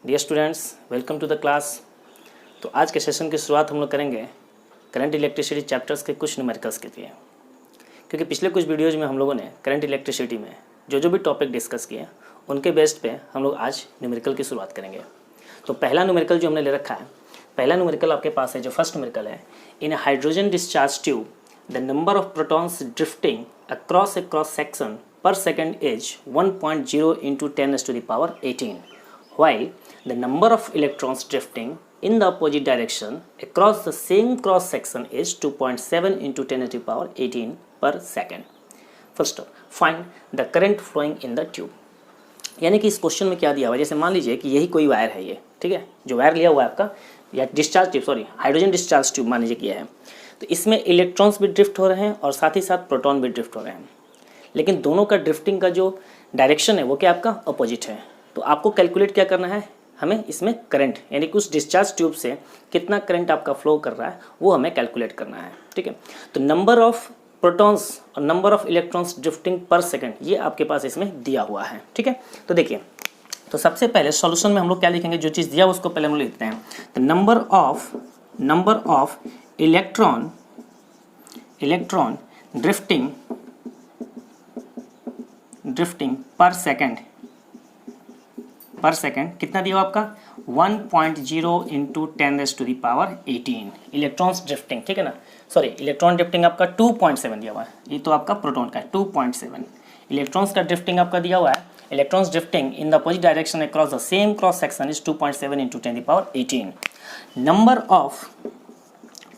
Dear students, welcome to the class. तो आज के सेशन की शुरुआत हम लोग करेंगे करंट इलेक्ट्रिसिटी चैप्टर्स के कुछ न्यूमेरिकल्स के लिए, क्योंकि पिछले कुछ वीडियोज़ में हम लोगों ने करंट इलेक्ट्रिसिटी में जो भी टॉपिक डिस्कस किए उनके बेस्ड पे हम लोग आज न्यूमेरिकल की शुरुआत करेंगे। तो पहला न्यूमेरिकल जो हमने ले रखा है, पहला न्यूमेरिकल आपके पास है, जो फर्स्ट न्यूमेरिकल है, in a hydrogen discharge tube the number of protons drifting across a cross section per second is 1.0 into 10 raised to the power 18, while the number of electrons drifting in the opposite direction across the same cross section is 2.7 into 10 raised to the power 18 per second. First, find the current flowing in the tube. यानी कि इस question में क्या दिया हुआ है, जैसे मान लीजिए कि यही कोई वायर है, ये ठीक है, जो वायर लिया हुआ है आपका, या discharge tube, sorry hydrogen discharge tube मान लीजिए किया है, तो इसमें इलेक्ट्रॉन्स भी ड्रिफ्ट हो रहे हैं और साथ ही साथ प्रोटॉन भी ड्रिफ्ट हो रहे हैं, लेकिन दोनों का ड्रिफ्टिंग का जो डायरेक्शन है वो क्या आपका अपोजिट है। तो आपको कैलकुलेट क्या करना है, हमें इसमें करंट यानी कि उस डिस्चार्ज ट्यूब से कितना करंट आपका फ्लो कर रहा है वो हमें कैलकुलेट करना है, ठीक है। तो नंबर ऑफ प्रोटॉन्स और नंबर ऑफ इलेक्ट्रॉन्स ड्रिफ्टिंग पर सेकंड ये आपके पास इसमें दिया हुआ है, ठीक है। तो देखिए, तो सबसे पहले सॉल्यूशन में हम लोग क्या लिखेंगे, जो चीज़ दिया उसको पहले हम लोग लिखते हैं। तो नंबर ऑफ इलेक्ट्रॉन ड्रिफ्टिंग पर सेकेंड कितना दिया हुआ आपका 1.0 into 10 raise to the power 18 electrons drifting, ठीक है ना। सॉरी, इलेक्ट्रॉन ड्रिफ्टिंग आपका 2.7 दिया हुआ है, ये तो आपका प्रोटॉन का है 2.7। इलेक्ट्रॉन्स का ड्रिफ्टिंग आपका दिया हुआ है, electrons drifting in the opposite direction across the same cross section is 2.7 into 10 the power 18। Number of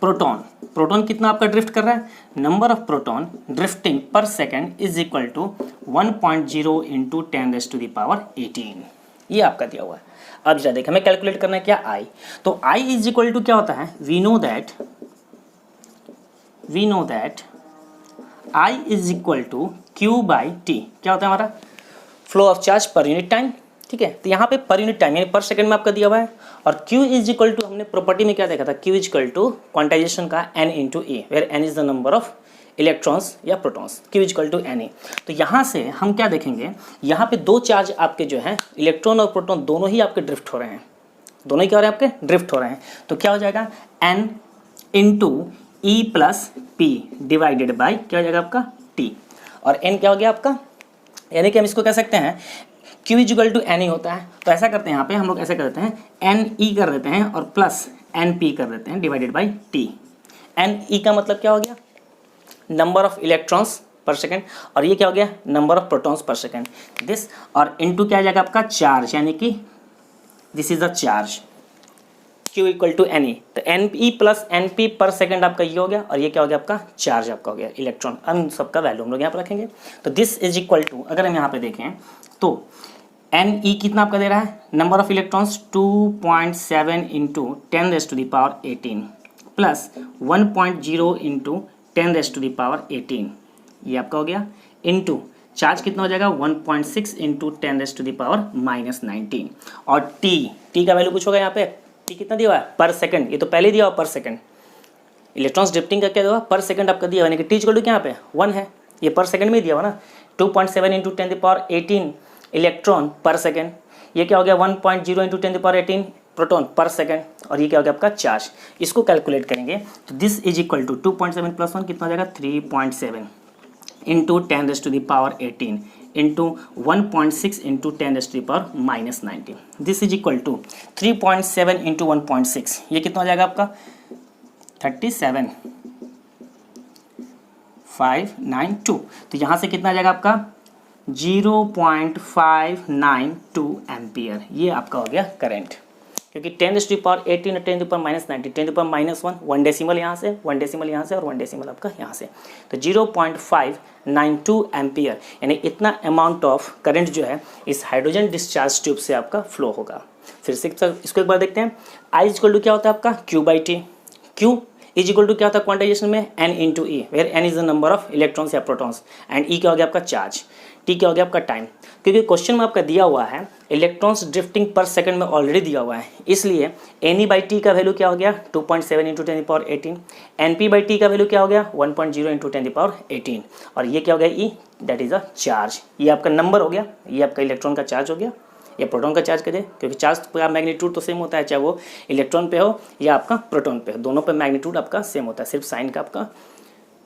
proton कितना आपका ड्रिफ्ट कर रहा है, नंबर ऑफ प्रोटॉन ड्रिफ्टिंग पर second is equal to 1.0 into 10 raise to the power 18, ये आपका दिया हुआ है। अब जरा देखिए, हमें कैलकुलेट करना है क्या, आई। तो आई इज इक्वल टू क्या होता है, we know that I is equal to Q by T, क्या होता है हमारा फ्लो ऑफ चार्ज पर यूनिट टाइम, ठीक है। तो यहाँ पे पर यूनिट टाइम यानी पर सेकंड में आपका दिया हुआ है, और Q इज इक्वल टू हमने प्रॉपर्टी में क्या देखा था, Q is equal to quantisation का N into E, where N is the number of electrons या protons, Q is equal to Ne। तो यहाँ से हम क्या देखेंगे, यहाँ पे दो चार्ज आपके जो हैं इलेक्ट्रॉन और प्रोटॉन दोनों ही आपके ड्रिफ्ट हो रहे हैं, दोनों ही क्या हो रहे हैं आपके ड्रिफ्ट हो रहे हैं। तो क्या हो जाएगा N into E plus P divided by क्या हो जाएगा आपका T, और N क्या हो गया आपका, यानी कि हम इसको कह सकते हैं Q is equal to N होता है। तो ऐसा करते हैं, यहाँ पे हम लोग ऐसा करते हैं NE कर देते हैं और प्लस NP कर देते हैं डिवाइडेड बाई T। NE का मतलब क्या हो गया, नंबर ऑफ इलेक्ट्रॉन्स पर सेकेंड, और ये क्या हो गया नंबर ऑफ प्रोटॉन्स पर सेकेंड, दिस, और इनटू क्या आ जाएगा आपका चार्ज, यानी कि this is the charge Q equal to NE। तो NE प्लस NP पर सेकेंड आपका ये हो गया, और ये क्या हो गया आपका चार्ज आपका हो गया इलेक्ट्रॉन। हम सबका वैल्यू हम लोग यहाँ पर रखेंगे। तो दिस इज इक्वल टू, अगर हम यहाँ पे देखें तो NE कितना आपका दे रहा है, number of electrons 2.7 into 10 raise to the power 18 plus 1.0 into 10 raise to the power 18, ये आपका हो गया, इंटू चार्ज कितना हो जाएगा 1.6 into 10 raise to the power -19, और T का वैल्यू पूछोगा यहाँ पे, T कितना दिया हुआ है पर सेकंड, ये तो पहले दिया हुआ पर सेकंड, इलेक्ट्रॉन्स ड्रिफ्टिंग का क्या दिया हुआ पर सेकंड आपका दिया हुआ, यानी कि T इक्वल टू क्या यहाँ पे 1 है, ये पर सेकंड में दिया हुआ ना, 2.7 इंटू 10 द पावर 18 इलेक्ट्रॉन पर सेकेंड, ये क्या हो गया 1.0 इंटू 10 द पावर 18 प्रोटॉन पर सेकेंड, और ये क्या हो गया आपका चार्ज। इसको कैलकुलेट करेंगे तो this is equal to 2.7 plus 1 कितना हो जाएगा 3.7 into 10 raise to the power 18 into 1.6 into 10 raise to the power -19, this is equal to 3.7 into 1.6, ये कितना हो जाएगा आपका 37,592। तो यहाँ से कितना आ जाएगा आपका 0.592 एम्पियर, ये आपका हो गया करंट, क्योंकि 10 रेज़ टू द पावर 18 और 10 to the power -19, 10 to the power -1, 1 decimal यहाँ से, 1 डेसिमल यहाँ से, और 1 डेसिमल आपका यहाँ से, तो 0.592 एम्पियर, यानी इतना अमाउंट ऑफ करंट जो है इस हाइड्रोजन डिस्चार्ज ट्यूब से आपका फ्लो होगा। फिर से इसको एक बार देखते हैं, I इक्वल टू क्या होता है आपका Q by T, Q is equal to क्या होता है क्वांटाइजेशन में N into E, where N is the number of electrons या प्रोटॉन्स, एंड E क्या हो गया आपका चार्ज, T क्या हो गया आपका टाइम। क्योंकि क्वेश्चन में आपका दिया हुआ है इलेक्ट्रॉन्स ड्रिफ्टिंग पर सेकंड में ऑलरेडी दिया हुआ है, इसलिए NE बाई T का वैल्यू क्या हो गया 2.7 into 10 power 18, NP by T का वैल्यू क्या हो गया 1.0 इंटू 10 पावर 18, और ये क्या हो गया E, that is a charge, ये आपका नंबर हो गया, ये आपका इलेक्ट्रॉन का चार्ज हो गया, या प्रोटॉन का चार्ज करिए, क्योंकि चार्ज का मैग्नीट्यूड तो सेम होता है, चाहे वो इलेक्ट्रॉन पे हो या आपका प्रोटॉन पे हो, दोनों पे मैग्नीट्यूड आपका सेम होता है, सिर्फ साइन का आपका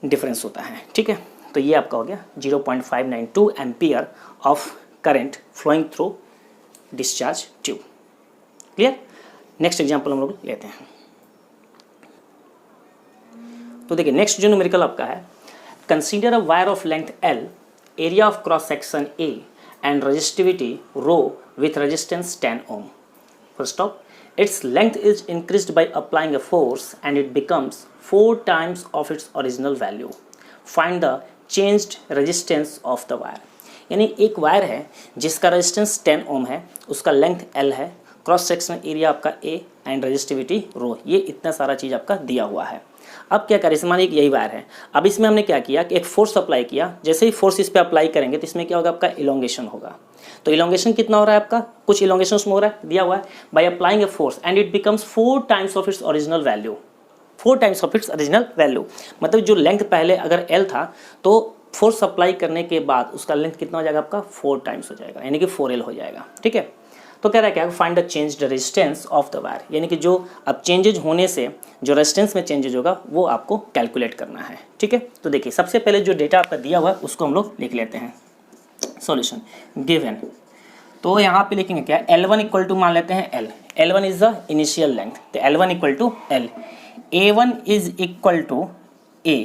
डिफरेंस होता है। ठीक है, तो ये आपका हो गया 0.592 ampere of current flowing through discharge tube. Clear. Next example हम लोग लेते हैं। तो देखिए नेक्स्ट जो न्यूमेरिकल आपका है, consider a wire of length L, area of cross section A and resistivity rho with resistance 10 ohm. First off, its length is increased by applying a force and it becomes 4 times of its original value. Find the changed resistance of the wire. यानी एक wire है जिसका resistance 10 ओम है, उसका length L है, cross section area आपका A and resistivity रो, ये इतना सारा चीज़ आपका दिया हुआ है। अब क्या करें, मान लीजिए यही वायर है, अब इसमें हमने क्या किया कि एक फोर्स अप्लाई किया, जैसे ही फोर्स इस पर अप्लाई करेंगे तो इसमें क्या होगा, आपका इलोंगेशन होगा। तो इलोंगेशन कितना हो रहा है आपका, कुछ इलोंगेशन उसमें हो रहा है, दिया हुआ है, by applying a force and it becomes 4 times of its original value. 4 times of its original value मतलब जो लेंथ पहले अगर L था तो फोर्स अप्लाई करने के बाद उसका लेंथ कितना हो जाएगा, आपका 4 टाइम्स हो जाएगा, यानी कि 4L हो जाएगा। ठीक है, तो कह रहा है क्या, find the changed resistance of the wire, यानी कि जो अब चेंजेज होने से जो रेजिस्टेंस में चेंजेज होगा वो आपको कैलकुलेट करना है। ठीक है, तो देखिए सबसे पहले जो डेटा आपका दिया हुआ है उसको हम लोग लिख लेते हैं। सॉल्यूशन गिवन, तो यहाँ पे लिखेंगे क्या, L1 इक्वल टू मान लेते हैं L, L1 is the initial length, तो L1 equal to L, A1 is equal to A,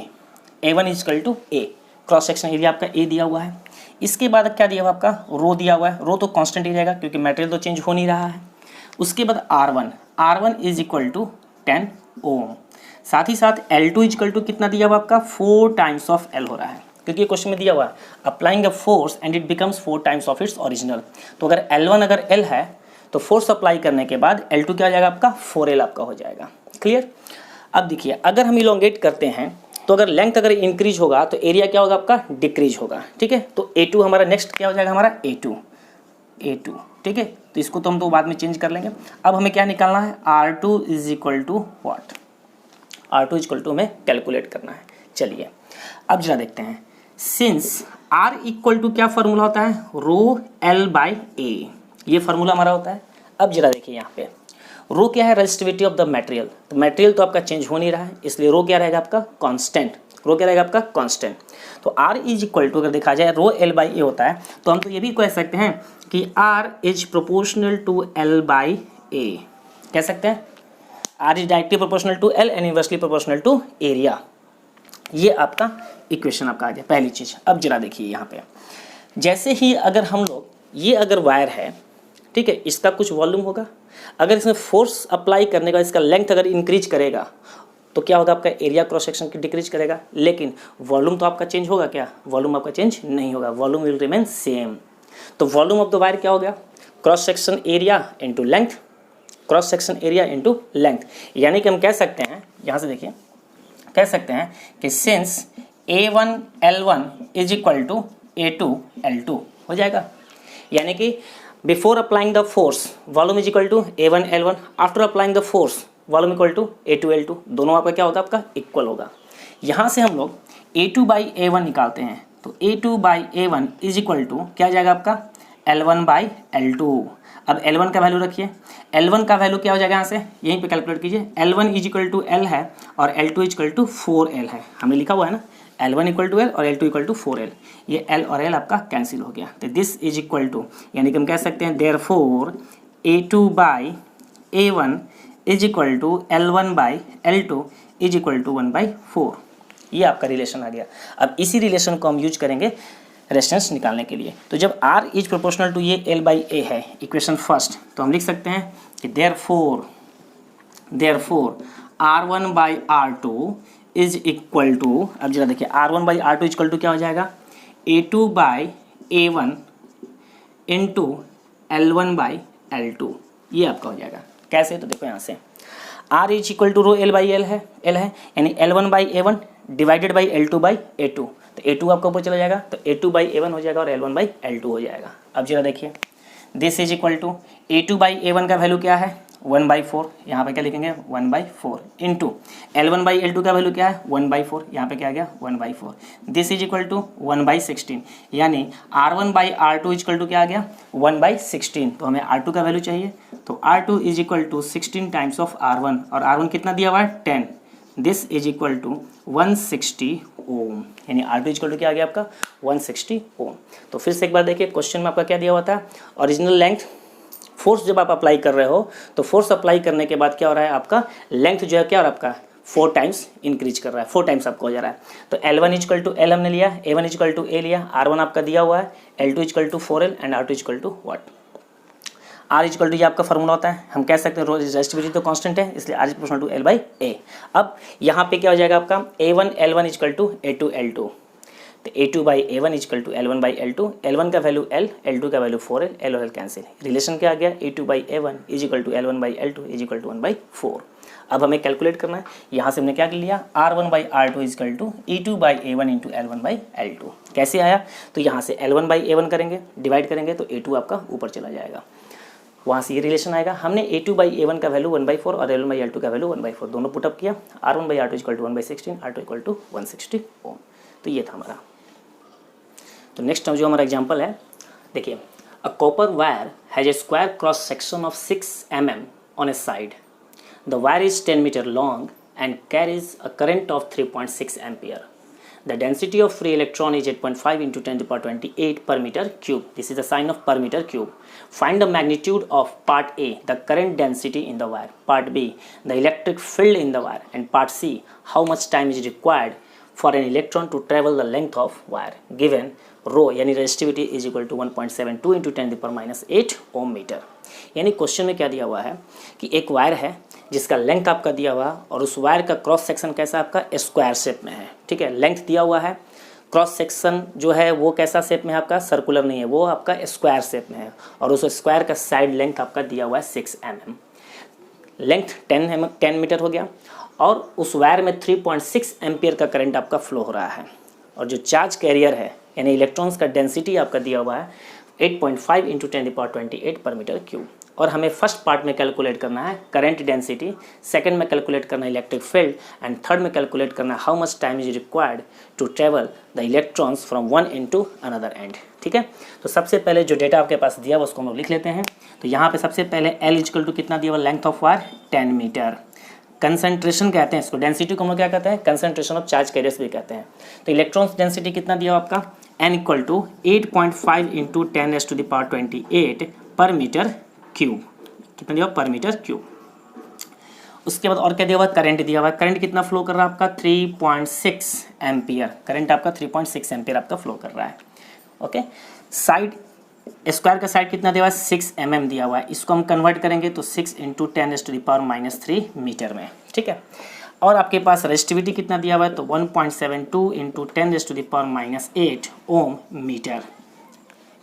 A1 is equal to A, cross section area आपका A दिया हुआ है। इसके बाद क्या दिया हुआ आपका, रो दिया हुआ है, रो तो कांस्टेंट ही रहेगा क्योंकि मटेरियल तो चेंज हो नहीं रहा है। उसके बाद R1 इज इक्वल टू 10 ओम, साथ ही साथ L2 इज इक्वल टू कितना दिया हुआ आपका, 4 टाइम्स ऑफ L हो रहा है, क्योंकि ये क्वेश्चन में दिया हुआ है applying a force and it becomes 4 times of its original. तो अगर L1 अगर L है तो फोर्स अप्लाई करने के बाद L2 क्या हो जाएगा आपका, 4L आपका हो जाएगा। क्लियर। अब देखिए अगर हम इलोंगेट करते हैं तो अगर लेंथ अगर इंक्रीज होगा तो एरिया क्या होगा आपका, डिक्रीज होगा। ठीक है, तो A2 हमारा नेक्स्ट क्या हो जाएगा, हमारा A2। ठीक है, तो इसको तो हम तो बाद में चेंज कर लेंगे। अब हमें क्या निकालना है, R2 is equal to what, R2 is equal to हमें कैलकुलेट करना है। चलिए अब जरा देखते हैं, सिंस R इक्वल टू क्या फॉर्मूला होता है, रो L बाई A, ये फार्मूला हमारा होता है। अब जरा देखिए यहाँ पे रो क्या है, रेजिस्टिविटी ऑफ द मटेरियल, तो मटेरियल तो आपका चेंज हो नहीं रहा है इसलिए रो क्या रहेगा आपका, कांस्टेंट, रो क्या रहेगा आपका, कांस्टेंट। तो R इज इक्वल टू अगर देखा जाए रो L बाई A होता है, तो हम तो ये भी कह सकते हैं कि R is proportional to L by A, कह सकते हैं R is directly proportional to L and inversely proportional to area. ये आपका इक्वेशन आपका आ गया पहली चीज़। अब जरा देखिए यहाँ पे, जैसे ही अगर हम लोग ये अगर वायर है, ठीक है, इसका कुछ वॉल्यूम होगा, अगर इसमें फोर्स अप्लाई करने का इसका लेंथ अगर इंक्रीज करेगा तो क्या होगा, आपका एरिया क्रॉस सेक्शन की डिक्रीज करेगा, लेकिन वॉल्यूम तो आपका चेंज होगा क्या, वॉल्यूम आपका चेंज नहीं होगा, वॉल्यूम विल रिमेन सेम। तो वॉल्यूम ऑफ द वायर क्या हो गया, cross section area into length, cross section area into length. यानी कि हम कह सकते हैं, यहाँ से देखिए कह सकते हैं कि since A1 L1 is equal to A2 L2 हो जाएगा। यानी कि before applying the force volume is equal to A1 L1, after applying the force volume equal to A2 L2, दोनों आपका क्या होगा, आपका इक्वल होगा। यहाँ से हम लोग A2 बाई A1 निकालते हैं, तो A2 by A1 is equal to क्या आ जाएगा आपका, L1 बाई L2। अब L1 का वैल्यू रखिए, L1 का वैल्यू क्या हो जाएगा, यहाँ से यहीं पे कैलकुलेट कीजिए, L1 is equal to L है और L2 is equal to 4L है, हमें लिखा हुआ है ना, L1 इक्वल टू L और L2 इक्वल टू 4L, ये L और L आपका कैंसिल हो गया, तो दिस इज इक्वल टू, यानी कि हम कह सकते हैं therefore A2 by A1 is equal to L1 by L2 is equal to 1/4। ये आपका रिलेशन आ गया। अब इसी रिलेशन को हम यूज करेंगे रेजिस्टेंस निकालने के लिए। तो जब R इज प्रोपोर्शनल टू ये L बाई A है, इक्वेशन फर्स्ट, तो हम लिख सकते हैं कि therefore R1 by R2 is equal to, अब जरा देखिए R1 by R2 is equal to क्या हो जाएगा, A2 by A1 into L1 by L2, ये आपका हो जाएगा। कैसे, तो देखो यहाँ से R is equal to rho L by L है, यानी L1 by A1 divided by L2 by A2, तो A2 आपका ऊपर चला जाएगा, तो A2 बाई A1 हो जाएगा और L1 बाई L2 हो जाएगा। अब जरा देखिए this is equal to A2 by A1 का वैल्यू क्या है 1/4, यहाँ पे क्या लिखेंगे 1/4 इंटू L1/L2 का वैल्यू क्या है 1/4, यहाँ पे क्या आ गया 1/4, दिस इज इक्वल टू 1/16, यानी R1/R2 इक्वल टू क्या आ गया 1/16। तो हमें R2 का वैल्यू चाहिए, तो R2 is equal to 16 times of R1, और R1 कितना दिया हुआ है 10, this is equal to 160 ohm, यानी R2 इक्वल टू क्या आ गया आपका 160 ओम। तो फिर से एक बार देखिए क्वेश्चन में आपका क्या दिया हुआ था, ओरिजिनल लेंथ, फोर्स जब आप अप्लाई कर रहे हो तो फोर्स अप्लाई करने के बाद क्या हो रहा है आपका लेंथ जो है क्या हो रहा है आपका 4 टाइम्स इंक्रीज कर रहा है, 4 टाइम्स आपको हो जा रहा है। तो L1 इक्वल टू L हमने लिया, A1 इक्वल टू A लिया, R1 आपका दिया हुआ है, L2 equal to 4L and R2 equal to what, R equal to ये आपका फॉर्मूला होता है, हम कह सकते हैं रेजिस्टिविटी तो कांस्टेंट है इसलिए R is proportional to L/A। अब यहाँ पे क्या हो जाएगा आपका A1 L1 equal to A2 L2, तो A2/A1 equal to L1/L2, L1 का वैल्यू L, L2 का वैल्यू 4L, L और L कैंसिल, रिलेशन क्या आ गया A2/A1 is equal to L1/L2 is equal to 1/4। अब हमें कैलकुलेट करना है, यहाँ से हमने क्या लिया R1/R2 is equal to E2/A1 into L1/L2। कैसे आया, तो यहाँ से L1/A1 करेंगे, डिवाइड करेंगे तो A2 आपका ऊपर चला जाएगा, वहाँ से ये रिलेशन आएगा। हमने A2/A1 का वैल्यू 1/4 और L1/L2 का वैल्यू 1/4 दोनों पुटअप किया, R1/R2 equal to 1/16, R2 equal to 160 ohm. तो ये था हमारा। तो नेक्स्ट जो हमारा एग्जांपल है, देखिए a copper wire has a square cross section of 6 mm on a side, the wire is 10 metre long and carries a current of 3.6 ampere, the density of free electron is 8.5 into 10⁻28 per meter cube, this is the sign of per meter cube, find the magnitude of part A, the current density in the wire, part B, the electric field in the wire, and part C, how much time is required for an electron to travel the length of wire, given rho यानी resistivity is equal to 1.72 into 10⁻8 ohm meter। यानी question में क्या दिया हुआ है कि एक wire है जिसका लेंथ आपका दिया हुआ और उस वायर का क्रॉस सेक्शन कैसा आपका स्क्वायर शेप में है, ठीक है, लेंथ दिया हुआ है, क्रॉस सेक्शन जो है वो कैसा शेप में है आपका सर्कुलर नहीं है, वो आपका स्क्वायर शेप में है, और उस स्क्वायर का साइड लेंथ आपका दिया हुआ है 6 mm, लेंथ 10 मीटर हो गया, और उस वायर में 3.6 एम्पियर का करंट आपका फ्लो हो रहा है, और जो चार्ज कैरियर है यानी इलेक्ट्रॉन्स का डेंसिटी आपका दिया हुआ है 8.5 इंटू 10⁻28 पर मीटर क्यूब, और हमें फर्स्ट पार्ट में कैलकुलेट करना है करंट डेंसिटी, सेकंड में कैलकुलेट करना है इलेक्ट्रिक फील्ड, एंड थर्ड में कैलकुलेट करना है how much time is required to travel the electrons from one end to another end. ठीक है, तो सबसे पहले जो डेटा आपके पास दिया हुआ उसको हम लोग लिख लेते हैं। तो यहाँ पे सबसे पहले L इक्वल टू कितना दिया हुआ, length of wire 10 metre, concentration कहते हैं इसको, डेंसिटी को हम लोग क्या कहते हैं, कंसंट्रेशन ऑफ चार्ज कैरियर्स भी कहते हैं। तो इलेक्ट्रॉन्स डेंसिटी कितना दिया हुआ आपका N इक्वल टू 8.5 इंटू 10⁻28 पर मीटर क्यूब, कितना दिया हुआ पर मीटर क्यूब। उसके बाद और क्या दिया हुआ, करंट दिया हुआ है, करंट कितना फ्लो कर रहा है आपका 3.6 एम्पियर, करंट आपका 3.6 एम्पियर आपका फ्लो कर रहा है। ओके, साइड स्क्वायर का साइड कितना दिया हुआ है 6 mm दिया हुआ है, इसको हम कन्वर्ट करेंगे तो 6 इंटू 10⁻³ मीटर में। ठीक है, और आपके पास रेजिस्टिविटी कितना दिया हुआ है तो 1.72 इंटू 10⁻8 ओम मीटर,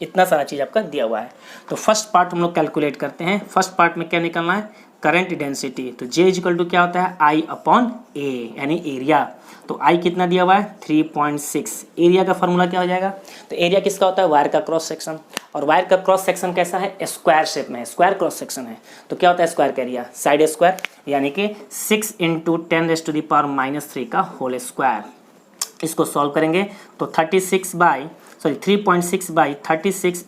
इतना सारा चीज़ आपका दिया हुआ है। तो फर्स्ट पार्ट हम लोग कैलकुलेट करते हैं। फर्स्ट पार्ट में क्या निकलना है, करंट डेंसिटी, तो J इक्वल टू क्या होता है I/A यानी एरिया, तो I कितना दिया हुआ है 3.6, एरिया का फॉर्मूला क्या हो जाएगा, तो एरिया किसका होता है वायर का क्रॉस सेक्शन, और वायर का क्रॉस सेक्शन कैसा है स्क्वायर शेप में है, स्क्वायर क्रॉस सेक्शन है, तो क्या होता है स्क्वायर का एरिया साइड स्क्वायर, यानी कि 6 इंटू 10⁻³ का होल स्क्वायर। इसको सॉल्व करेंगे तो 3.6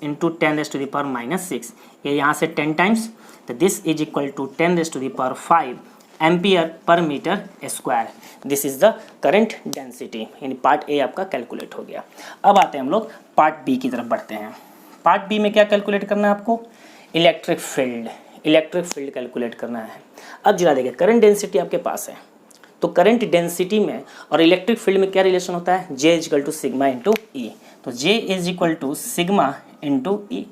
इंटू 10⁻6, ये यहाँ से 10 टाइम्स, तो this is equal to 10⁵ ampere per metre square. This is the current density, यानी पार्ट ए आपका कैलकुलेट हो गया। अब आते हैं हम लोग पार्ट बी की तरफ बढ़ते हैं। पार्ट बी में क्या कैलकुलेट करना है आपको, इलेक्ट्रिक फील्ड कैलकुलेट करना है। अब जरा देखिए करंट डेंसिटी आपके पास है, तो करंट डेंसिटी में और इलेक्ट्रिक फील्ड में क्या रिलेशन होता है, J equal to sigma into E, तो J is equal to sigma into E.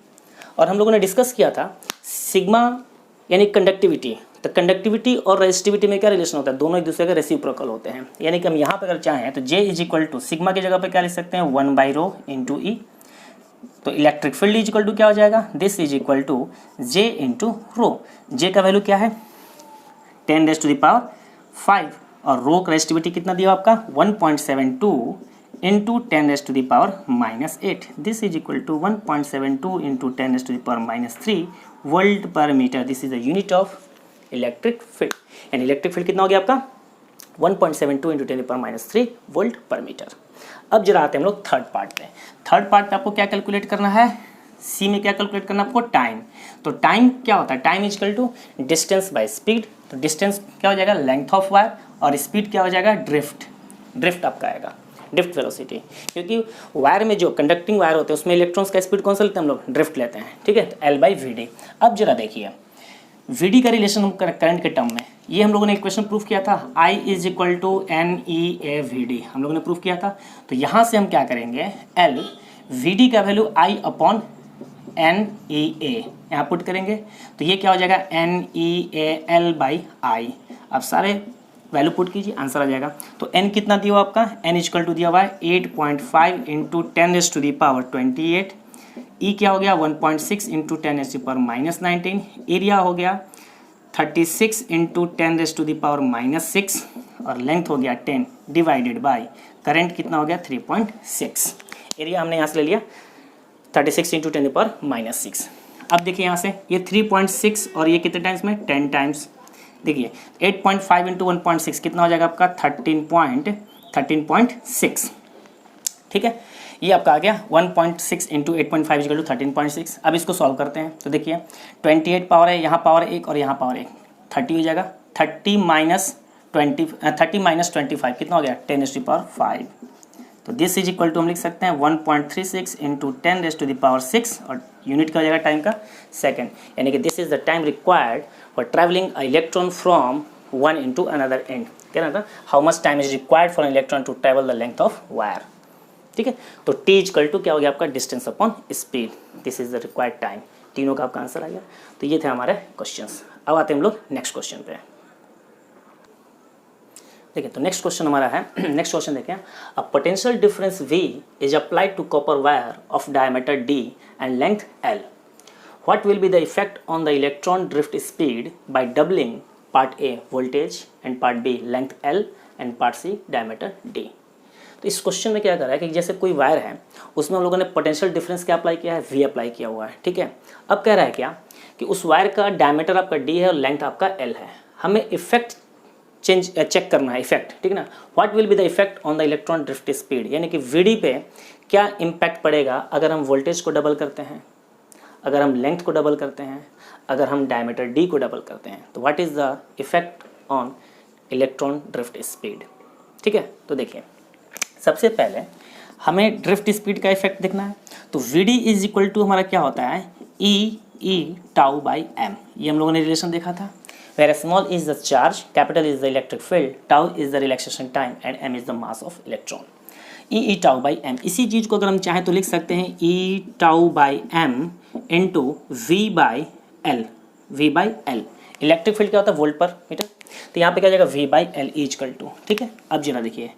और हम लोगों ने डिस्कस किया था सिग्मा यानी कंडक्टिविटी, तो कंडक्टिविटी और रेजिस्टिविटी में क्या रिलेशन होता है, दोनों एक दूसरे के रेसिप्रोकल होते हैं। यानी कि हम यहाँ पर अगर चाहें तो J is equal to sigma की जगह पर क्या लिख सकते हैं 1/ρ इंटू ई, तो electric field is equal to क्या हो जाएगा, this is equal to J into rho. J का वैल्यू क्या है 10⁵, और रो का रेजिस्टिविटी कितना दिया आपका 1.72 into 10⁻⁻8, this is equal to 1.72 into 10⁻³ volt per metre, this is the unit of electric field, यानी इलेक्ट्रिक फील्ड कितना हो गया आपका 1.72 × 10⁻³ वोल्ट पर मीटर। अब जरा आते हैं हम लोग थर्ड पार्ट पे। थर्ड पार्ट पे आपको क्या कैलकुलेट करना है, सी में क्या कैलकुलेट करना है आपको, टाइम। तो टाइम क्या होता है, time is equal to distance by speed. तो डिस्टेंस क्या हो जाएगा, लेंथ ऑफ वायर, और स्पीड क्या हो जाएगा, ड्रिफ्ट आपका आएगा, ड्रिफ्ट वेलोसिटी। क्योंकि वायर में जो कंडक्टिंग वायर होते हैं उसमें इलेक्ट्रॉन्स का स्पीड कौन सा लेते हैं हम लोग, ड्रिफ्ट लेते हैं, ठीक है। तो L/VD। अब जरा देखिए VD का रिलेशन हम करंट के टर्म में, ये हम लोगों ने इक्वेशन प्रूफ किया था, I = NEAVD हम लोगों ने प्रूफ किया था। तो यहाँ से हम क्या करेंगे, L VD का वैल्यू I/NEA यहाँ पुट करेंगे, तो ये क्या हो जाएगा NEAL/I। अब सारे वैल्यू पुट कीजिए, आंसर आ जाएगा। तो n कितना दिया हुआ आपका, n इक्वल टू दिया हुआ है 8.5 × 10⁻28। ई क्या हो गया 1.6 × 10⁻⁻19। एरिया हो गया 36 × 10⁻⁻6 और लेंथ हो गया 10 डिवाइडेड बाय करंट कितना हो गया 3.6। एरिया हमने यहाँ से ले लिया 36 × 10⁻⁻6। अब देखिए यहाँ से ये 3.6 और ये कितने टाइम्स में, 10 टाइम्स। देखिए 8.5 × 1.6 कितना हो जाएगा आपका 13.6, ठीक है। ये आपका आ गया 1.6 × 8.5 = 13.6। अब इसको सॉल्व करते हैं, तो देखिए 28 पावर है, यहाँ पावर 1 और यहाँ पावर 1, 30 हो जाएगा। 30 - 25 कितना हो गया 10⁵। तो दिस इज इक्वल टू हम लिख सकते हैं 1.36 × 10⁻6 और यूनिट का हो जाएगा टाइम का सेकंड, यानी कि this is the time required for travelling a electron from one end to another end. क्या ना था, how much time is required for an electron to travel the length of wire, ठीक है। तो T equal to क्या हो गया आपका, distance upon speed, this is the required time. तीनों का आपका आंसर आ गया। तो ये थे हमारे क्वेश्चंस। अब आते हैं हम लोग नेक्स्ट क्वेश्चन पे। देखिए तो नेक्स्ट क्वेश्चन हमारा है, नेक्स्ट क्वेश्चन देखें, a potential difference V is applied to copper wire of diameter D and length L। What will be the effect on the electron drift speed by doubling part A voltage and part B length L and part C diameter D। तो इस question में क्या कर रहा है कि जैसे कोई वायर है उसमें हम लोगों ने पोटेंशियल डिफरेंस क्या अप्लाई किया है, V अप्लाई किया हुआ है, ठीक है। अब कह रहा है क्या कि उस वायर का डायमीटर आपका D है और लेंथ आपका L है, हमें इफेक्ट चेक करना है, इफेक्ट, ठीक है ना। What will be the effect on the electron drift speed, यानी कि VD पे क्या इम्पैक्ट पड़ेगा अगर हम वोल्टेज को डबल करते हैं, अगर हम लेंथ को डबल करते हैं, अगर हम डायमीटर D को डबल करते हैं। तो what is the effect on electron drift speed, ठीक है। तो देखिए सबसे पहले हमें ड्रिफ्ट स्पीड का इफेक्ट देखना है। तो VD इज इक्वल टू हमारा क्या होता है E/τ/m, ये हम लोगों ने रिलेशन देखा था। Where small is the charge, capital is the electric field, tau is the relaxation time and m is the mass of electron. E/τ/m, इसी चीज़ को अगर हम चाहें तो लिख सकते हैं E/τ/m into V/L। V/L electric field क्या होता है, वोल्ट पर मीटर, तो यहाँ पे क्या जाएगा V/L इक्वल टू, ठीक है। अब जरा देखिए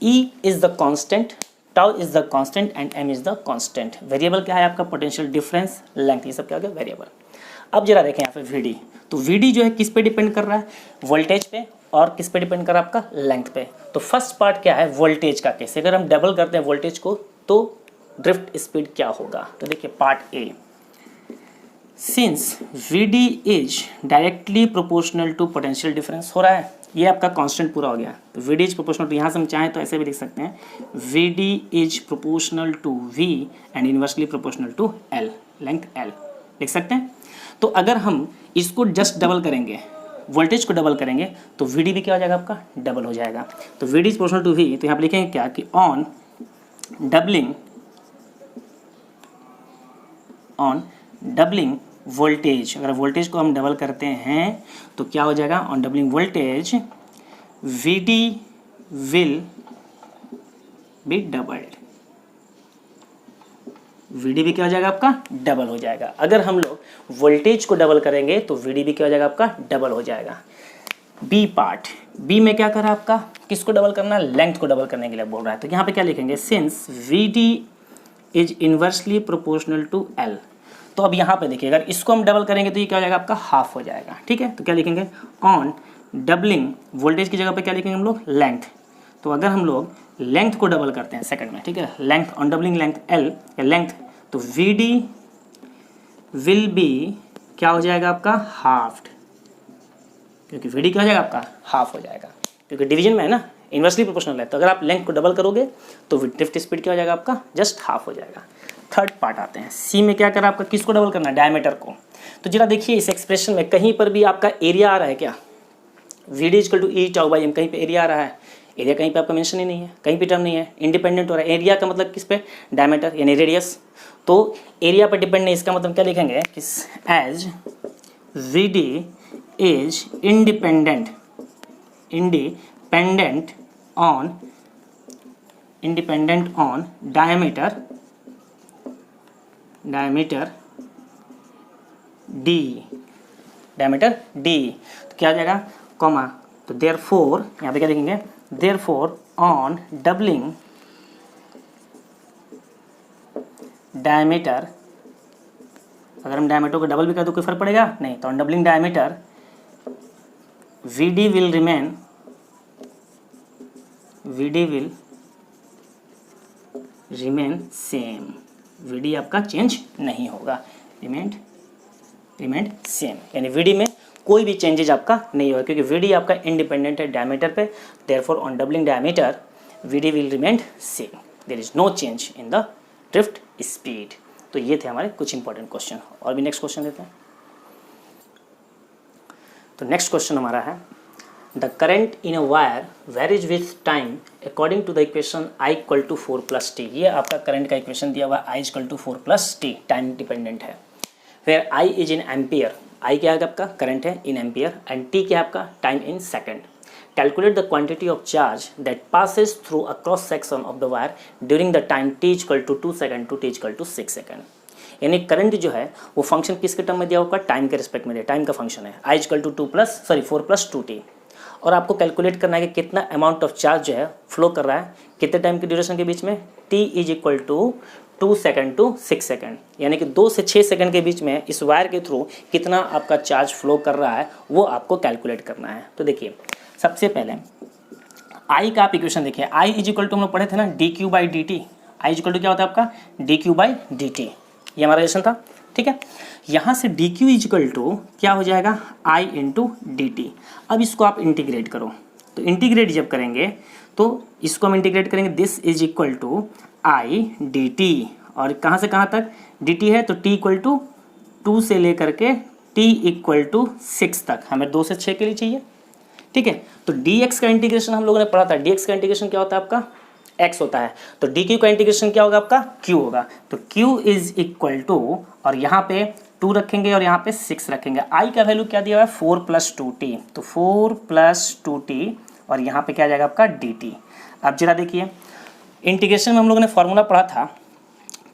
E is the constant, tau is the constant and m is the constant. Variable क्या है आपका, पोटेंशियल डिफरेंस, लेंथ, ये सब क्या हो गया वेरिएबल। अब जरा देखें यहाँ पे VD, तो VD जो है किस पे डिपेंड कर रहा है, वोल्टेज पे, और किस पे डिपेंड कर रहा है आपका, लेंथ पे। तो फर्स्ट पार्ट क्या है, वोल्टेज का केस, अगर हम डबल करते हैं वोल्टेज को तो ड्रिफ्ट स्पीड क्या होगा। तो देखिए part A, since VD is directly proportional to potential difference हो रहा है, ये आपका कांस्टेंट पूरा हो गया। तो VD इज प्रोपोर्शनल टू, यहाँ से हम चाहें तो ऐसे भी लिख सकते हैं VD is proportional to V and inversely proportional to L, length L लिख सकते हैं। तो अगर हम इसको जस्ट डबल करेंगे, वोल्टेज को डबल करेंगे, तो VD भी क्या हो जाएगा आपका, डबल हो जाएगा। तो VD is proportional to V, तो यहाँ पे लिखेंगे क्या कि ऑन डबलिंग वोल्टेज, अगर वोल्टेज को हम डबल करते हैं तो क्या हो जाएगा, on doubling voltage VD will be doubled, VD भी क्या हो जाएगा आपका, डबल हो जाएगा। अगर हम लोग वोल्टेज को डबल करेंगे तो VD भी क्या हो जाएगा आपका, डबल हो जाएगा। B पार्ट, B में क्या कर रहा है आपका, किसको डबल करना है, लेंथ को डबल करने के लिए बोल रहा है। तो यहाँ पे क्या लिखेंगे, since VD is inversely proportional to L। तो अब यहाँ पे देखिए अगर इसको हम डबल करेंगे तो ये क्या हो जाएगा आपका, हाफ हो जाएगा, ठीक है। तो क्या लिखेंगे, ऑन डबलिंग वोल्टेज की जगह पे क्या लिखेंगे हम लोग, लेंथ। तो अगर हम लोग लेंथ को डबल करते हैं सेकंड में, ठीक है, length on doubling length L या लेंथ, तो VD विल बी क्या हो जाएगा आपका, हाफ्ड, क्योंकि वी डी क्या हो जाएगा आपका हाफ हो जाएगा, क्योंकि डिवीजन में है ना, इन्वर्सली प्रोपोर्शनल है। तो अगर आप लेंथ को डबल करोगे तो ड्रिफ्ट स्पीड क्या हो जाएगा आपका जस्ट हाफ हो जाएगा। थर्ड पार्ट आते हैं, सी में क्या करा आपका, किसको डबल करना है, डायमीटर को। तो जरा देखिए इस एक्सप्रेशन में कहीं पर भी आपका एरिया आ रहा है क्या, V D equal to E tau by M, कहीं पे एरिया आ रहा है, एरिया कहीं पे आपका मेंशन ही नहीं है, कहीं पे टर्म नहीं है, इंडिपेंडेंट हो रहा है। एरिया का मतलब किस पे, डायमीटर यानी रेडियस। तो एरिया पर डिपेंड नहीं, इसका मतलब क्या लिखेंगे कि as V D is independent on diameter D, तो क्या हो जाएगा कॉमा, तो देयरफॉर यहाँ पे क्या लिखेंगे, देयरफॉर ऑन डबलिंग डायमीटर, अगर हम डायमीटर को डबल भी कर दो कोई फर्क पड़ेगा नहीं, तो on doubling diameter VD will remain same, VD आपका चेंज नहीं होगा, रिमेंड सेम, यानी VD में कोई भी चेंजेज आपका नहीं होगा, क्योंकि VD आपका इंडिपेंडेंट है डायमीटर पे। Therefore on doubling diameter VD will remain same, there is no change in the drift speed. तो ये थे हमारे कुछ इंपॉर्टेंट क्वेश्चन। और भी नेक्स्ट क्वेश्चन लेते हैं। तो नेक्स्ट क्वेश्चन हमारा है, the current in a wire varies with time according to the equation I equal to 4 + t। ये आपका करंट का इक्वेशन दिया हुआ I equal to 4 + t, time dependent है। फिर I is in ampere, I क्या है आपका करंट है इन एम्पियर, एंड t क्या है आपका time in second. Calculate the quantity of charge that passes through a cross section of the wire during the time t equal to 2 second to t equal to 6 second. यानी current जो है वो function किसके term में दिया होगा, time के respect में दिया, टाइम का फंक्शन है I इक्वल टू 4 + 2t। और आपको कैलकुलेट करना है कि कितना अमाउंट ऑफ चार्ज जो है फ्लो कर रहा है कितने टाइम की ड्यूरेशन के बीच में, t is equal to 2 second to 6 second, यानी कि 2 से 6 सेकेंड के बीच में इस वायर के थ्रू कितना आपका चार्ज फ्लो कर रहा है वो आपको कैलकुलेट करना है। तो देखिए सबसे पहले I का आप इक्वेशन देखिए, I इज इक्वल टू हम लोग पढ़े थे ना dq/dt, I is equal to क्या होता है आपका dq/dt, ये हमारा रिलेशन था, ठीक है। यहाँ से dq इज इक्वल टू क्या हो जाएगा I इंटू dt। अब इसको आप इंटीग्रेट करो, तो इंटीग्रेट जब करेंगे तो इसको हम इंटीग्रेट करेंगे, this is equal to I dt, और कहाँ से कहाँ तक dt है, तो t इक्वल टू 2 से लेकर के t इक्वल टू 6 तक, हमें 2 से 6 के लिए चाहिए, ठीक है। तो dx का इंटीग्रेशन हम लोगों ने पढ़ा था, dx का इंटीग्रेशन क्या होता है आपका x होता है, तो dq का इंटीग्रेशन क्या होगा आपका q होगा। तो q इज इक्वल टू, और यहाँ पे 2 रखेंगे और यहाँ पे 6 रखेंगे। I का वैल्यू क्या दिया हुआ है 4 + 2t, तो 4 + 2t, और यहाँ पे क्या आ जाएगा आपका dt। अब जरा देखिए इंटीग्रेशन में हम लोगों ने फॉर्मूला पढ़ा था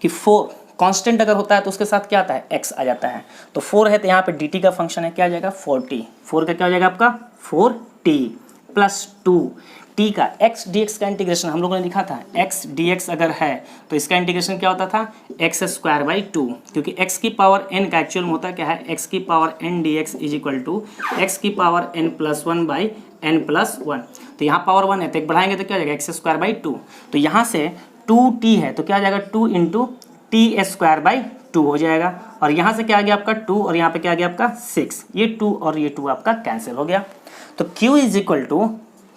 कि 4 कांस्टेंट अगर होता है तो उसके साथ क्या आता है x आ जाता है, तो 4 है तो यहाँ पे dt का फंक्शन है, क्या आ जाएगा 4t, 4 का क्या हो जाएगा आपका 4t + 2 t का x dx का इंटीग्रेशन हम लोगों ने लिखा था, x dx अगर है तो इसका इंटीग्रेशन क्या होता था x²/2, क्योंकि x की पावर n का एक्चुअल में होता क्या है x⁴n dx is equal to x⁴n+1/n+1। तो यहाँ पावर 1 है तो एक बढ़ाएंगे तो क्या हो जाएगा x²/2, तो यहाँ से 2t है तो क्या आ जाएगा 2 × t²/2 हो जाएगा, और यहाँ से क्या आ गया आपका 2 और यहाँ पे क्या आ गया आपका 6, ये 2 और ये 2 आपका कैंसिल हो गया। तो q is equal to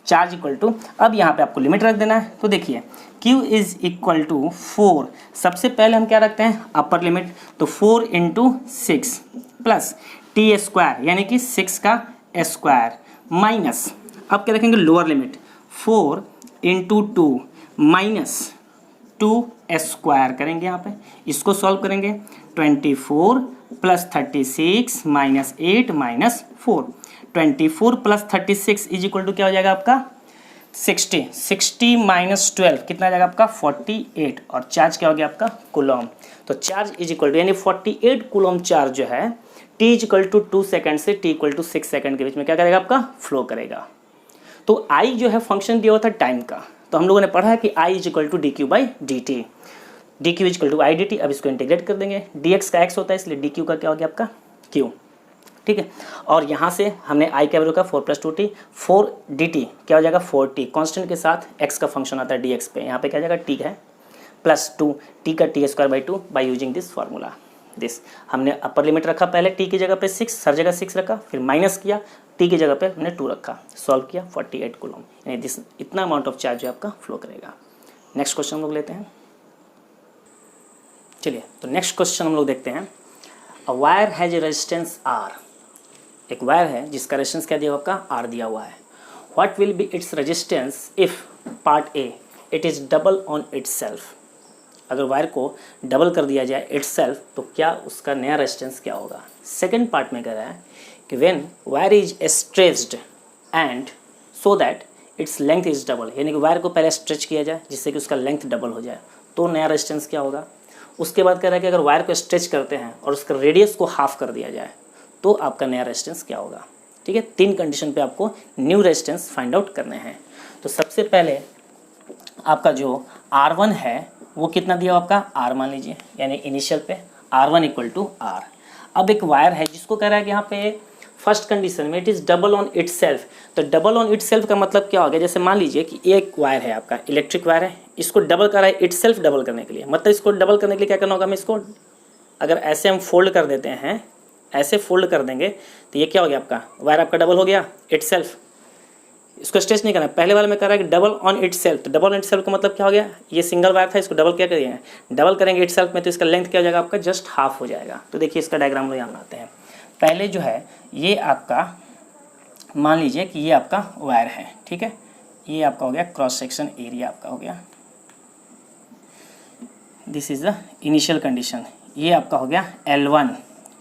charge equal to, अब यहाँ पे आपको लिमिट रख देना है, तो देखिए q इज इक्वल टू 4, सबसे पहले हम क्या रखते हैं अपर लिमिट, तो 4 × 6 प्लस t² यानी कि 6 का स्क्वायर माइनस, अब क्या रखेंगे लोअर लिमिट 4 × 2 माइनस 2² करेंगे, यहाँ पे इसको सॉल्व करेंगे 24 + 36 -8 -4, 24 + 36 इज इक्वल टू क्या हो जाएगा आपका 60, 60 - 12 कितना आ जाएगा आपका 48, और चार्ज क्या हो गया आपका कूलम। तो चार्ज इज इक्वल टू यानी 48 कूलम चार्ज जो है t इक्वल टू 2 सेकेंड से t इक्वल टू 6 सेकेंड के बीच में क्या करेगा आपका फ्लो करेगा। तो I जो है फंक्शन दिया हुआ था टाइम का, तो हम लोगों ने पढ़ा है कि I is equal to dq/dt, dq is equal to I dt। अब इसको इंटीग्रेट कर देंगे, dx का x होता है इसलिए dq का क्या हो गया आपका q, ठीक है। और यहाँ से हमने I का वैल्यू का 4 + 2t, 4 dt क्या हो जाएगा 4t, कांस्टेंट के साथ x का फंक्शन आता है dx पे, यहाँ पे क्या हो जाएगा t है +2 t का t²/2 by using this formula. This. हमने अपर लिमिट रखा पहले टी की जगह पे 6, हर जगह 6 रखा, फिर माइनस किया, टी की जगह पे हमने 2 रखा, सॉल्व किया 48 कूलम, यानी दिस इतना अमाउंट ऑफ चार्ज जो आपका फ्लो करेगा। नेक्स्ट क्वेश्चन हम लोग लेते हैं। चलिए तो नेक्स्ट क्वेश्चन हम लोग देखते हैं। A wire has A resistance R, एक वायर है जिसका रेजिस्टेंस क्या दिया हुआ आपका आर दिया हुआ है। What will B its resistance if part A it is double on itself, अगर वायर को डबल कर दिया जाए इट्सेल्फ तो क्या उसका नया रेजिस्टेंस क्या होगा। सेकेंड पार्ट में कह रहा है कि when wire is stretched and so that its length is double, यानी कि वायर को पहले स्ट्रेच किया जाए जिससे कि उसका लेंथ डबल हो जाए तो नया रेजिस्टेंस क्या होगा। उसके बाद कह रहा है कि अगर वायर को स्ट्रेच करते हैं और उसका रेडियस को हाफ कर दिया जाए तो आपका नया रेजिस्टेंस क्या होगा। ठीक है, 3 कंडीशन पे आपको न्यू रेजिस्टेंस फाइंड आउट करने हैं। तो सबसे पहले आपका जो R1 है वो कितना दिया आपका R मान लीजिए, यानी इनिशियल पे R1 इक्वल टू R। अब एक वायर है जिसको कह रहा है कि यहाँ पे फर्स्ट कंडीशन में it is double on itself, तो डबल ऑन इटसेल्फ का मतलब क्या हो गया। जैसे मान लीजिए कि एक वायर है आपका इलेक्ट्रिक वायर है, इसको डबल कर रहा है इटसेल्फ डबल करने के लिए, मतलब इसको डबल करने के लिए क्या करना होगा, हमें इसको अगर ऐसे हम फोल्ड कर देते हैं, ऐसे फोल्ड कर देंगे तो ये क्या हो गया आपका वायर आपका डबल हो गया इटसेल्फ। इसको स्ट्रेच नहीं करना, पहले वाले में कर रहा है कि डबल ऑन इटसेल्फ, तो डबल ऑन इटसेल्फ का मतलब क्या हो गया, ये सिंगल वायर था इसको डबल क्या करेंगे, डबल करेंगे इटसेल्फ में तो इसका लेंथ क्या हो जाएगा आपका जस्ट हाफ हो जाएगा। तो देखिए इसका डायग्राम लोग यहाँ बनाते हैं। पहले जो है ये आपका मान लीजिए कि ये आपका वायर है, ठीक है, ये आपका हो गया क्रॉस सेक्शन एरिया आपका हो गया, this is the initial condition, ये आपका हो गया L1,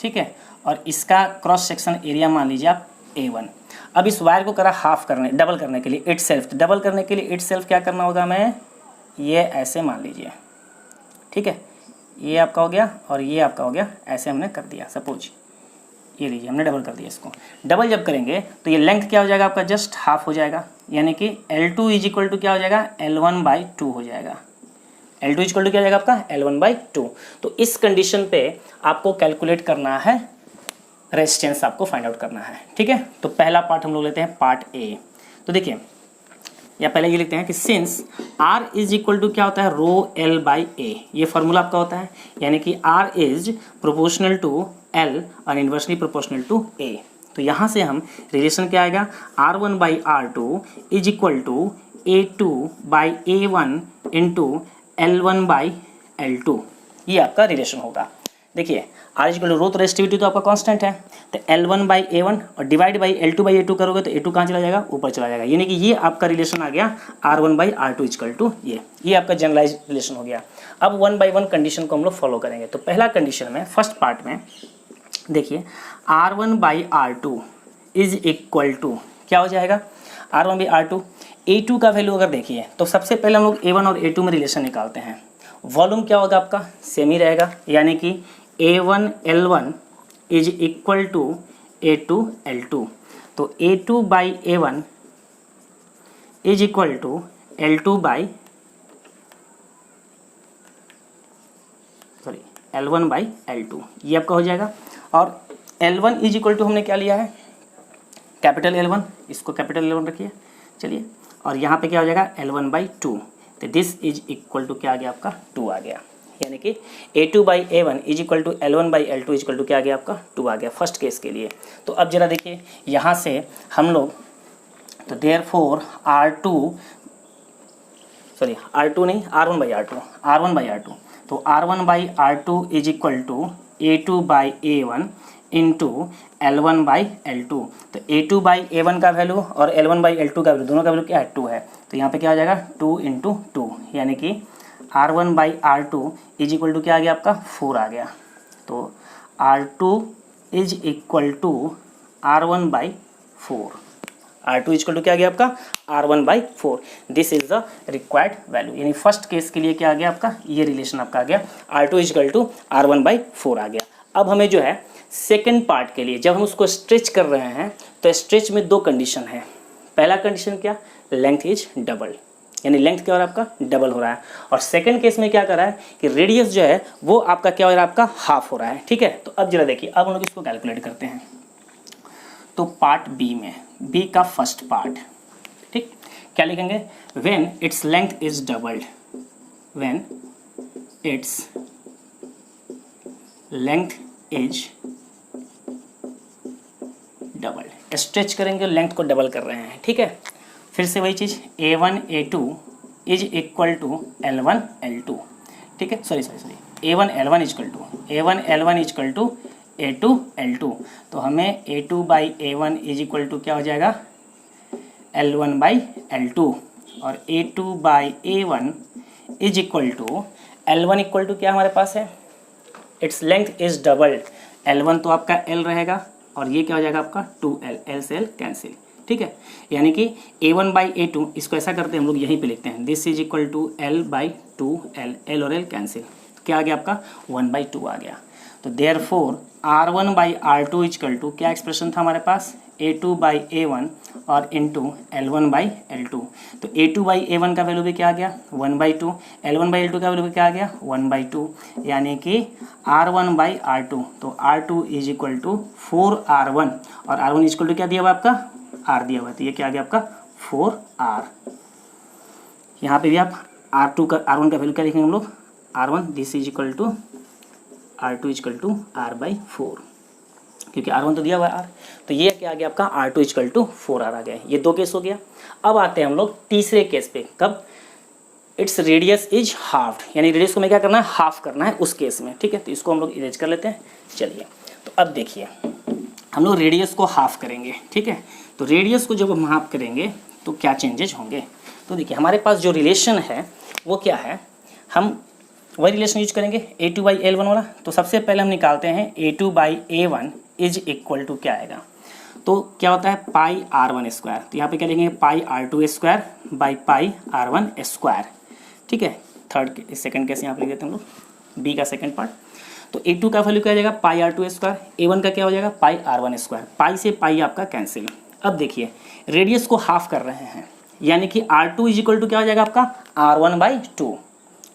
ठीक है, और इसका क्रॉस सेक्शन एरिया मान लीजिए आप A1। अब इस वायर को करा हाफ करने डबल करने के लिए इटसेल्फ, तो डबल करने के लिए इटसेल्फ क्या करना होगा, मैं ये ऐसे मान लीजिए, ठीक है, ये आपका हो गया और ये आपका हो गया, ऐसे हमने कर दिया, सपोज ये लीजिए हमने डबल कर दिया इसको। डबल जब करेंगे तो ये लेंथ क्या हो जाएगा आपका जस्ट हाफ हो जाएगा, यानी कि L2 इज इक्वल टू क्या हो जाएगा L1/2 हो जाएगा। L2 इज इक्वल टू क्या हो जाएगा आपका L1/2। तो इस कंडीशन पे आपको कैलकुलेट करना है रेजिस्टेंस, आपको फाइंड आउट करना है, ठीक है। तो पहला पार्ट हम लोग लेते हैं पार्ट ए। तो देखिए या पहले ये लिखते हैं कि since R is equal to क्या होता है ρL/A, ये फार्मूला आपका होता है, यानी कि R is proportional to L और इन्वर्सली प्रोपोर्शनल टू A। तो यहाँ से हम रिलेशन क्या आएगा, R1/R2 is equal to A2/A1 into L1/L2, ये आपका रिलेशन होगा। देखिए R इज इक्वल टू रो तो रेजिस्टिविटी तो आपका कांस्टेंट है, तो L1/A1 और डिवाइड बाई L2/A2 करोगे तो A2 कहाँ चला जाएगा, ऊपर चला जाएगा, यानी कि ये आपका रिलेशन आ गया R1/R2 इज इक्वल टू ये आपका जनरलाइज रिलेशन हो गया। अब 1 by 1 कंडीशन को हम लोग फॉलो करेंगे। तो पहला कंडीशन में फर्स्ट पार्ट में देखिए R1/R2 इज इक्वल टू क्या हो जाएगा, R1/R2 A2 का वैल्यू अगर देखिए तो सबसे पहले हम लोग A1 और A2 में रिलेशन निकालते हैं। वॉल्यूम क्या होगा आपका सेम ही रहेगा, यानी कि A1L1 is equal to A2L2, तो A2/A1 is equal to L1/L2, ये आपका हो जाएगा। और L1 इज इक्वल टू हमने क्या लिया है कैपिटल L1, इसको कैपिटल L1 रखिए, चलिए, और यहाँ पे क्या हो जाएगा L1/2, तो दिस इज इक्वल टू क्या आ गया आपका 2 आ गया, यानी कि A2/A1 is equal to L1/L2 is equal to क्या आ गया आपका 2 आ गया फर्स्ट केस के लिए। तो अब जरा देखिए यहाँ से हम लोग तो देयरफॉर R1/R2 नहीं R1/R2 तो R1/R2 is equal to A2/A1 into L1/L2, तो A2/A1 का वैल्यू और L1/L2 का वैल्यू दोनों का वैल्यू क्या है 2 है, तो यहाँ पे क्या आ जाएगा 2 × 2, यानी कि R1/R2 इज इक्वल टू क्या आ गया आपका 4 आ गया। तो R2 is equal to R1/4, R2 is equal to क्या आ गया आपका R1/4, this is the required value, यानी फर्स्ट केस के लिए क्या आ गया आपका ये रिलेशन आपका आ गया R2 is equal to R1/4 आ गया। अब हमें जो है सेकेंड पार्ट के लिए जब हम उसको स्ट्रेच कर रहे हैं तो स्ट्रेच में 2 कंडीशन है। पहला कंडीशन क्या, लेंथ इज डबल, यानी लेंथ क्या हो रहा है आपका डबल हो रहा है, और सेकंड केस में क्या कर रहा है कि रेडियस जो है वो आपका क्या हो रहा है आपका हाफ हो रहा है, ठीक है। तो अब जरा देखिए अब हम लोग इसको कैलकुलेट करते हैं। तो पार्ट बी में बी का फर्स्ट पार्ट, ठीक, क्या लिखेंगे, when its length is doubled, when its length is double, stretch करेंगे लेंथ को डबल कर रहे हैं, ठीक है। फिर से वही चीज़ A1 A2 is equal to L1 L2, ठीक है, sorry A1 L1 equal to A2 L2, तो हमें A2 by A1 is equal to क्या हो जाएगा L1 बाई L2, और A2 by A1 is equal to L1 equal to क्या हमारे पास है, its length is doubled, L1 तो आपका L रहेगा और ये क्या हो जाएगा आपका 2L, L से L कैंसिल, ठीक है। यानी कि A1 बाई A2 इसको ऐसा करते हैं हम लोग यहीं पे लिखते हैं, this is equal to L by 2L, L और L कैंसिल, क्या आ गया आपका 1/2 आ गया। तो therefore R1 by R2 equal to क्या एक्सप्रेशन था हमारे पास A2 बाई A1 और इंटू L1 बाई L2, तो A2 बाई A1 का वैल्यू भी क्या आ गया 1/2, L1 बाई L2 का वैल्यू भी क्या आ गया 1/2, यानी कि R1 बाई R2, तो R2 is equal to 4R1 और R1 इक्वल टू क्या दिया हुआ आपका R दिया हुआ है, तो ये क्या आ गया आपका 4R। यहाँ पे भी आप R1 का वैल्यू क्या लिखेंगे हम लोग R1 this is equal to R2 equal to R/4, क्योंकि R1 तो दिया हुआ है R, तो ये क्या आ गया आपका R2 इक्वल टू 4R आ गया। ये दो केस हो गया। अब आते हैं हम लोग तीसरे केस पे, कब इट्स रेडियस इज हाफ्ड, यानी रेडियस को मैं क्या करना है हाफ करना है उस केस में, ठीक है। तो इसको हम लोग इरेज कर लेते हैं। चलिए तो अब देखिए हम लोग रेडियस को हाफ करेंगे, ठीक है। तो रेडियस को जब हम हाफ करेंगे तो क्या चेंजेज होंगे, तो देखिए हमारे पास जो रिलेशन है वो क्या है, हम वही रिलेशन यूज करेंगे A2 बाई L1 वाला। तो सबसे पहले हम निकालते हैं A2 by A1 is equal to क्या आएगा, तो क्या होता है पाई R1 स्क्वायर, तो यहाँ पे क्या लिखेंगे पाई R2 square by pi R1 square, ठीक है। सेकंड केस यहाँ पे लिख देते हैं हम लोग B का सेकंड पार्ट। तो A2 का वैल्यू क्या हो जाएगा पाई R2 स्क्वायर, A1 का क्या हो जाएगा पाई R1 स्क्वायर, पाई से पाई आपका कैंसिल। अब देखिए रेडियस को हाफ कर रहे हैं, यानी कि R2 इज इक्वल टू क्या हो जाएगा आपका R1 बाई 2,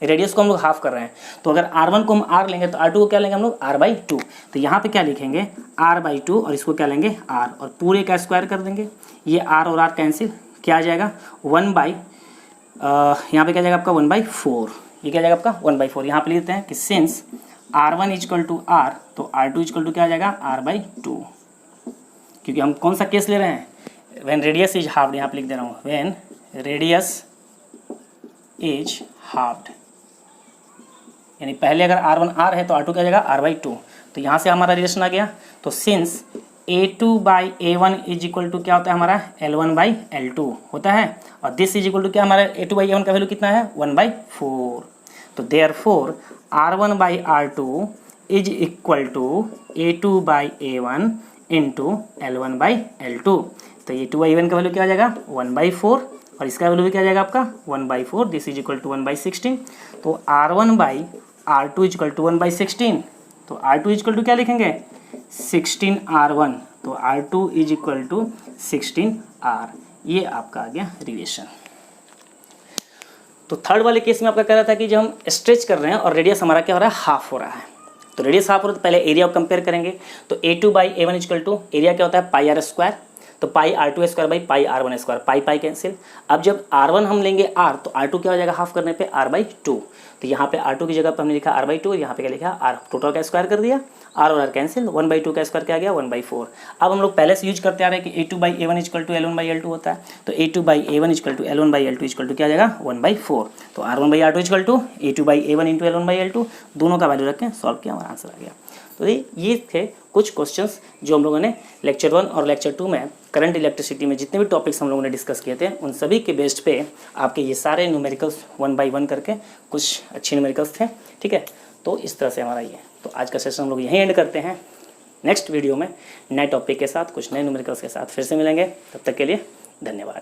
रेडियस को हम लोग हाफ कर रहे हैं, तो अगर R1 को हम R लेंगे तो R2 को क्या लेंगे हम लोग R/2, तो यहाँ पे क्या लिखेंगे R/2 और इसको क्या लेंगे R और पूरे का स्क्वायर कर देंगे, ये R और R कैंसिल, क्या आ जाएगा यहाँ पे क्या जाएगा आपका 1/4, ये क्या जाएगा आपका 1/4। यहाँ पे लिखते हैं कि since R1 equal to R, तो R2 इक्वल टू क्या आ जाएगा R/2, क्योंकि हम कौन सा केस ले रहे हैं व्हेन रेडियस इज हाफ्ड, यहाँ पे लिख दे रहा हूँ व्हेन रेडियस इज हाफ्ड, यानी पहले अगर R1 R है तो R2 क्या जाएगा R/2, तो यहाँ से हमारा रिलेशन आ गया। तो since A2 by A1 is equal to क्या होता है हमारा L1 बाई L2 होता है, और दिस इज इक्वल टू क्या हमारा A2 बाई A1 का वैल्यू कितना है 1/4, तो therefore R1 by R2 is equal to A2 by A1 into L1 by L2, तो A2 बाई A1 का वैल्यू क्या आ जाएगा 1/4 और इसका वैल्यू भी क्या आ जाएगा आपका 1/4, दिस इज इक्वल टू 1/16, तो R1 by R2 equal to 1/16, तो R2 इक्वल टू क्या लिखेंगे 16R1, तो R2 is equal to 16R, ये आपका आ गया रिलेशन। तो थर्ड वाले केस में आपका कह रहा था कि जब हम स्ट्रेच कर रहे हैं और रेडियस हमारा क्या हो रहा है हाफ हो रहा है, तो रेडियस हाफ हो रहा है तो पहले एरिया को कंपेयर करेंगे, तो A2 by A1 equal to area क्या होता है पाई R स्क्वायर, तो पाई R2 square by pi R1 square, pi pi cancel. अब जब R1 हम लेंगे R, तो R2 क्या हो जाएगा हाफ करने पे R/2, तो यहाँ पे R2 की जगह पर हमने लिखा R/2, यहाँ पे क्या लिखा R, टोटल का स्क्वायर कर दिया, R और R कैंसिल, 1/2 का स्क्वायर क्या आ गया 1/4। अब हम लोग पहले से यूज करते आ रहे हैं कि A2 by A1 equal to L1 by L2 होता है, तो A2 by A1 equal to L1 by L2 equal to क्या आ जाएगा 1/4, तो R1 by R2 equal to A2 by A1 into L1 by L2, दोनों का वैल्यू रखें सॉल्व किया हमारा आंसर आ गया। तो ये थे कुछ क्वेश्चंस जो हम लोगों ने लेक्चर 1 और लेक्चर 2 में करंट इलेक्ट्रिसिटी में जितने भी टॉपिक्स हम लोगों ने डिस्कस किए थे उन सभी के बेस्ड पे आपके ये सारे न्यूमेरिकल्स 1 बाय 1 करके कुछ अच्छे न्यूमेरिकल्स थे, ठीक है। तो इस तरह से हमारा ये, तो आज का सेशन हम लोग यहीं एंड करते हैं। नेक्स्ट वीडियो में नए टॉपिक के साथ कुछ नए न्यूमेरिकल्स के साथ फिर से मिलेंगे, तब तक के लिए धन्यवाद।